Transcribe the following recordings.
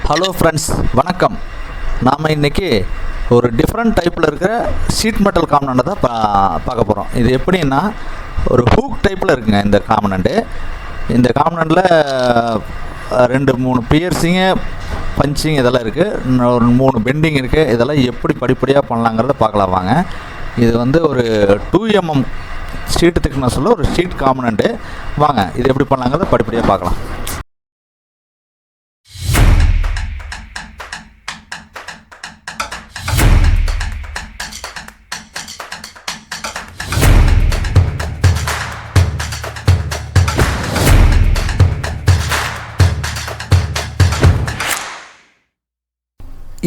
Hello friends, வணக்கம். நாம் இன்றைக்கி ஒரு டிஃப்ரெண்ட் டைப்பில் இருக்கிற ஷீட் மெட்டல் காம்பனண்ட்டை தான் பார்க்க போகிறோம். இது எப்படின்னா ஒரு ஹூக் டைப்பில் இருக்குங்க இந்த காம்பனண்ட்டு. இந்த காம்பனண்ட்டில் 2-3 பியர்சிங்கு, பஞ்சிங் இதெல்லாம் இருக்குது, ஒரு 3 பெண்டிங் இருக்குது. இதெல்லாம் எப்படி படிப்படியாக பண்ணலாங்கிறத பார்க்கலாம் வாங்க. இது வந்து ஒரு 2mm ஷீட்டு திக்னஸில் ஒரு ஷீட் காம்பனண்ட்டு. வாங்க இது எப்படி பண்ணலாங்கிறத படிப்படியாக பார்க்கலாம்.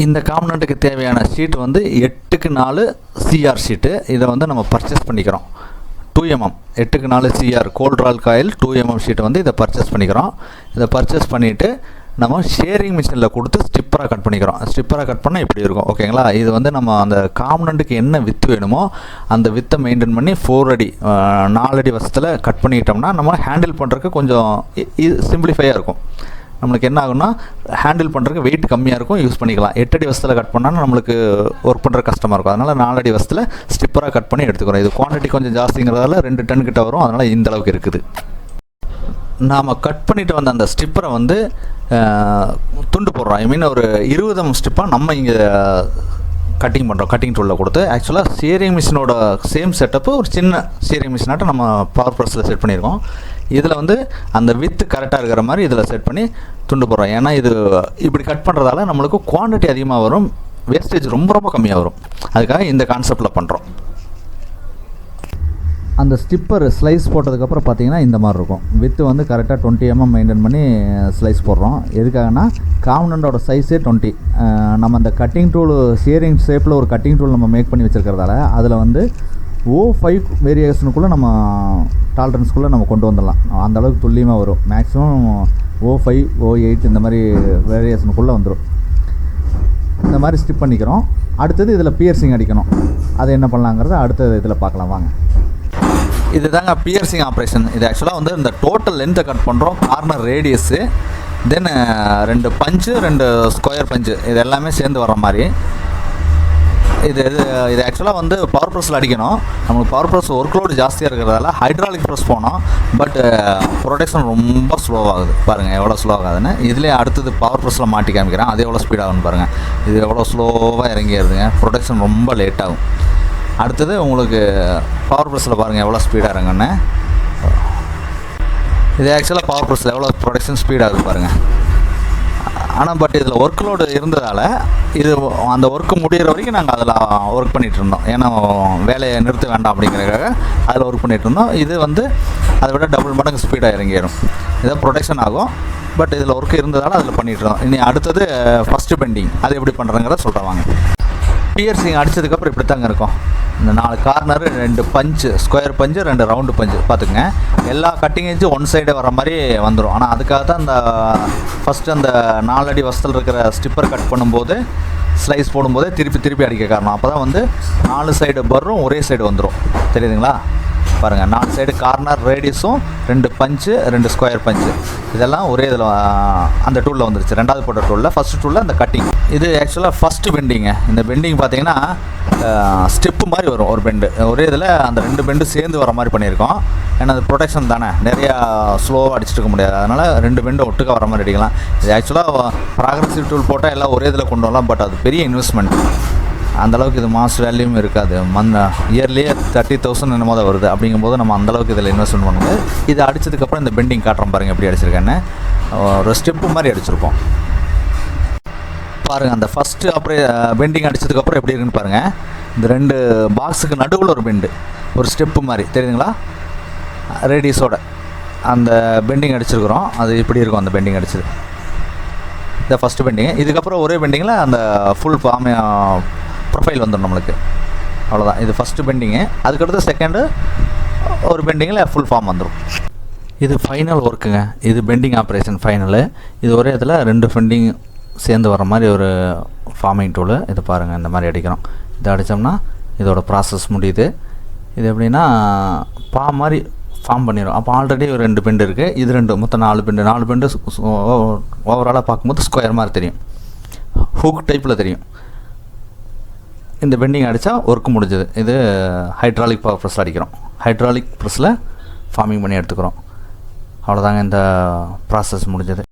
இந்த காம்பனண்ட்டுக்கு தேவையான ஷீட் வந்து 8x4 CR ஷீட்டு. இதை வந்து நம்ம பர்ச்சேஸ் பண்ணிக்கிறோம். 2mm 8x4 CR கோல்ட் ரால் காயில் 2mm ஷீட்டை வந்து இதை பர்ச்சேஸ் பண்ணிக்கிறோம். இதை பர்ச்சேஸ் பண்ணிவிட்டு நம்ம ஷேரிங் மிஷினில் கொடுத்து ஸ்டிப்பராக கட் பண்ணிக்கிறோம். ஸ்டிப்பராக கட் பண்ணால் இப்படி இருக்கும், ஓகேங்களா? இது வந்து நம்ம அந்த காம்பனண்ட்டுக்கு என்ன வித்து வேணுமோ அந்த வித்தை மெயின்டைன் பண்ணி 4 அடி 4 அடி வசத்தில் கட் பண்ணிக்கிட்டோம்னா நம்ம ஹேண்டில் பண்ணுறதுக்கு கொஞ்சம் சிம்பிளிஃபையாக இருக்கும். நம்மளுக்கு என்ன ஆகும்னா ஹேண்டில் பண்ணுறதுக்கு வெயிட் கம்மியாக இருக்கும், யூஸ் பண்ணிக்கலாம். 8 அடி வசத்தில் கட் பண்ணால் நம்மளுக்கு ஒர்க் பண்ணுற கஷ்டமாக இருக்கும். அதனால் 4 அடி வசத்தில் ஸ்டிப்பராக கட் பண்ணி எடுத்துக்கிறோம். இது குவான்டிட்டி கொஞ்சம் ஜாஸ்திங்கிறதால 2 டன் கிட்ட வரும், அதனால் இந்த அளவுக்கு இருக்குது. நாம் கட் பண்ணிட்டு வந்த அந்த ஸ்டிப்பரை வந்து துண்டு போடுறோம். ஐ மீன் ஒரு 20mm ஸ்டிப்பாக நம்ம இங்கே கட்டிங் பண்ணுறோம். கட்டிங் டூலில் கொடுத்து ஆக்சுவலாக ஷேரிங் மிஷினோட சேம் செட்டப்பு ஒரு சின்ன ஷேரிங் மிஷினாட்ட நம்ம பவர் ப்ரெஸ்ஸில் செட் பண்ணியிருக்கோம். இதில் வந்து அந்த வித்து கரெக்டாக இருக்கிற மாதிரி இதில் செட் பண்ணி துண்டு போடுறோம். ஏன்னா இது இப்படி கட் பண்ணுறதால நம்மளுக்கு குவான்டிட்டி அதிகமாக வரும், வேஸ்டேஜ் ரொம்ப கம்மியாக வரும். அதுக்காக இந்த கான்செப்டில் பண்ணுறோம். அந்த ஸ்டிப்பர் ஸ்லைஸ் போட்டதுக்கப்புறம் பார்த்தீங்கன்னா இந்த மாதிரி இருக்கும். வித்து வந்து கரெக்டாக 20mm மெயின்டைன் பண்ணி ஸ்லைஸ் போடுறோம். எதுக்காகனா காம்பனண்டோட சைஸே 20. நம்ம அந்த கட்டிங் டூல் ஷேரிங் ஷேப்பில் ஒரு கட்டிங் டூல் நம்ம மேக் பண்ணி வச்சுருக்கிறதால அதில் வந்து O5 வேரியேஷனுக்குள்ளே நம்ம டாலரன்ஸ்குள்ளே நம்ம கொண்டு வந்துடலாம். அந்தளவுக்கு துல்லியமாக வரும். மேக்ஸிமம் O5 O8 இந்த மாதிரி வேரியேஷனுக்குள்ளே வந்துடும். இந்த மாதிரி ஸ்டிப் பண்ணிக்கிறோம். அடுத்தது இதில் பியர்சிங் அடிக்கணும். அதை என்ன பண்ணலாங்கிறத அடுத்த இதில் பார்க்கலாம் வாங்க. இது தாங்க பியர்சிங் ஆப்ரேஷன். இது ஆக்சுவலாக வந்து இந்த டோட்டல் லென்த்தை கட் பண்ணுறோம், கார்னர் ரேடியஸு, தென் 2 பஞ்சு 2 ஸ்கொயர் பஞ்சு, இது எல்லாமே சேர்ந்து வர மாதிரி. இது ஆக்சுவலாக வந்து பவர் ப்ரெஸ்ஸில் அடிக்கணும். நம்மளுக்கு பவர் ப்ரெஸ் ஒர்க் லோடு ஜாஸ்தியாக இருக்கிறதால ஹைட்ராலிக் ப்ரெஸ் போனோம். பட் ப்ரொடக்ஷன் ரொம்ப ஸ்லோவாகுது. பாருங்கள் எவ்வளோ ஸ்லோவாகுதுன்னு. இதுலேயே அடுத்தது பவர் ப்ரெஸ்ஸில் மாட்டி காமிக்கிறேன், அது எவ்வளோ ஸ்பீடாகுன்னு பாருங்கள். இது எவ்வளோ ஸ்லோவாக இறங்கிடுதுங்க. ப்ரொடக்ஷன் ரொம்ப லேட் ஆகும். அடுத்தது உங்களுக்கு பவர் ப்ரெஸ்ஸில் பாருங்கள் எவ்வளோ ஸ்பீடாக இறங்குன்னு. இது ஆக்சுவலாக பவர் ப்ரெஸ்ஸில் எவ்வளோ ப்ரொடக்ஷன் ஸ்பீடாகுது பாருங்கள். ஆனால் பட் இதில் ஒர்க் லோடு இருந்ததால் இது அந்த ஒர்க்கு முடிகிற வரைக்கும் நாங்கள் அதில் ஒர்க் பண்ணிகிட்டு இருந்தோம். ஏன்னா வேலையை நிறுத்த வேண்டாம் அப்படிங்கிறதுக்காக அதில் ஒர்க் பண்ணிகிட்டு இருந்தோம். இது வந்து அதை விட டபுள் மடங்கு ஸ்பீடாக இறங்கிடும். இதை ப்ரொடக்ஷன் ஆகும். பட் இதில் ஒர்க்கு இருந்ததால் அதில் பண்ணிகிட்டு இருந்தோம். இனி அடுத்தது ஃபஸ்ட்டு பெண்டிங், அது எப்படி பண்ணுறங்கிறத சொல்கிறவாங்க. பியர்சிங் அடித்ததுக்கப்புறம் இப்படி தாங்க இருக்கும். இந்த 4 கார்னரு 2 பஞ்சு ஸ்கொயர் பஞ்சு 2 ரவுண்டு பஞ்சு பார்த்துக்குங்க. எல்லா கட்டிங் எஜ்ஜும் ஒன் சைடு வர மாதிரி வந்துடும். ஆனால் அதுக்காக தான் இந்த ஃபஸ்ட்டு அந்த 4 அடி வசத்தில் இருக்கிற ஸ்டிப்பர் கட் பண்ணும்போது ஸ்லைஸ் போடும்போதே திருப்பி அடிக்க காரணம். அப்போ தான் வந்து 4 சைடு பர்ரும் ஒரே சைடு வந்துடும். தெரியுதுங்களா? பாருங்கள், 4 சைடு கார்னர் ரேடியஸும் 2 பஞ்சு 2 ஸ்கொயர் பஞ்சு இதெல்லாம் ஒரே இதில் அந்த டூலில் வந்துருச்சு. 2வது போட்ட டூலில் ஃபஸ்ட்டு டூலில் அந்த கட்டிங். இது ஆக்சுவலாக ஃபஸ்ட்டு பெண்டிங்க. இந்த பெண்டிங் பார்த்தீங்கன்னா ஸ்டெப்பு மாதிரி வரும். ஒரு பெண்டு ஒரே இதில் அந்த 2 பெண்டு சேர்ந்து வர மாதிரி பண்ணியிருக்கோம். ஏன்னா அது ப்ரொடெக்ஷன் தானே, நிறையா ஸ்லோவாக அடிச்சுட்டு இருக்க முடியாது. அதனால் 2 பெண்டு ஒட்டுக்க வர மாதிரி அடிக்கலாம். இது ஆக்சுவலாக ப்ராக்ரஸிவ் டூல் போட்டால் எல்லாம் ஒரே இதில் கொண்டு வரலாம். பட் அது பெரிய இன்வெஸ்ட்மெண்ட். அந்தளவுக்கு இது மாஸ் வேல்யூவும் இருக்காது. இயர்லியே 30,000 என்னமோ தான் வருது. அப்படிங்கும்போது நம்ம அந்தளவுக்கு இதில் இன்வெஸ்ட்மெண்ட் பண்ணும்போது இது அடித்ததுக்கப்புறம் இந்த பெண்டிங் காட்டுறோம் பாருங்கள் எப்படி அடிச்சிருக்கேன்னு. ஒரு ஸ்டெப்பு மாதிரி அடிச்சிருப்போம் பாருங்கள். அந்த ஃபஸ்ட்டு பெண்டிங் அடித்ததுக்கப்புறம் எப்படி இருக்குன்னு பாருங்கள். இந்த 2 பாக்ஸுக்கு நடுவில் ஒரு பெண்டு, ஒரு ஸ்டெப்பு மாதிரி தெரியுதுங்களா? ரேடியஸோட அந்த பெண்டிங் அடிச்சிருக்கிறோம். அது இப்படி இருக்கும் அந்த பெண்டிங் அடிச்சது. இந்த ஃபஸ்ட்டு பெண்டிங்கு. இதுக்கப்புறம் ஒரே பெண்டிங்கில் அந்த ஃபுல் ப்ரொஃபைல் வந்துடும் நம்மளுக்கு. அவ்வளோதான். இது ஃபஸ்ட்டு பெண்டிங்கு. அதுக்கடுத்து செகண்டு ஒரு பெண்டிங்கில் ஃபுல் ஃபார்ம் வந்துடும். இது ஃபைனல் ஒர்க்குங்க. இது பெண்டிங் ஆப்ரேஷன் ஃபைனலு. இது ஒரே இதில் 2 பெண்டிங் சேர்ந்து வர மாதிரி ஒரு ஃபார்மிங் டூலு. இது பாருங்கள், இந்த மாதிரி அடிக்கிறோம். இதை அடித்தோம்னா இதோட ப்ராசஸ் முடியுது. இது எப்படின்னா மாதிரி ஃபார்ம் பண்ணிடும். அப்போ ஆல்ரெடி ஒரு 2 பெண்டு இருக்குது, இது 2 மொத்தம் 4 பெண்டு. 4 பெண்டு ஓவராலாக பார்க்கும்போது ஸ்கொயர் மாதிரி தெரியும். ஹூக் டைப்பில் தெரியும். இந்த பெண்டிங் அடித்தா ஒர்க்கு முடிஞ்சது. இது ஹைட்ராலிக் பவர் ப்ரெஸ் அடிக்கிறோம். ஹைட்ராலிக் ப்ரெஸ்ஸில் ஃபார்மிங் பண்ணி எடுத்துக்கிறோம். அவ்வளோதாங்க, இந்த ப்ராசஸ் முடிஞ்சது.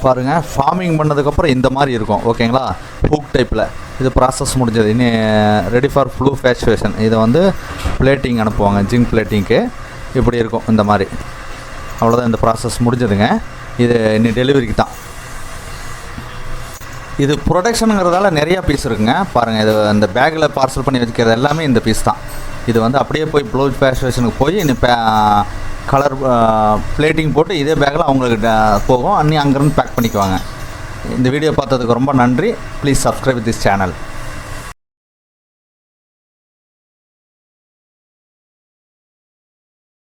பாருங்கள், ஃபார்மிங் பண்ணதுக்கப்புறம் இந்த மாதிரி இருக்கும். ஓகேங்களா, ஹூக் டைப்பில் இது ப்ராசஸ் முடிஞ்சது. இனி ரெடி ஃபார் ஃப்ளூ ஃபேச்சுவேஷன். இதை வந்து பிளேட்டிங் அனுப்புவாங்க, ஜிங்க் பிளேட்டிங்க்கு. இப்படி இருக்கும் இந்த மாதிரி. அவ்வளோதான், இந்த ப்ராசஸ் முடிஞ்சதுங்க. இது இனி டெலிவரிக்கு தான். இது ப்ரொடக்ஷனுங்கிறதால நிறையா பீஸ் இருக்குங்க. பாருங்கள், இது இந்த பேக்கில் பார்சல் பண்ணி வச்சுக்கிறது எல்லாமே இந்த பீஸ் தான். இது வந்து அப்படியே போய் ப்ளூ ஃபேச்சுவேஷனுக்கு போய் இனி கலர் பிளேட்டிங் போட்டு இதே பேக்கில் அவங்களுக்கு போகும். அங்கேருந்து பேக் பண்ணிக்குவாங்க. இந்த வீடியோ பார்த்ததுக்கு ரொம்ப நன்றி. Please subscribe this channel.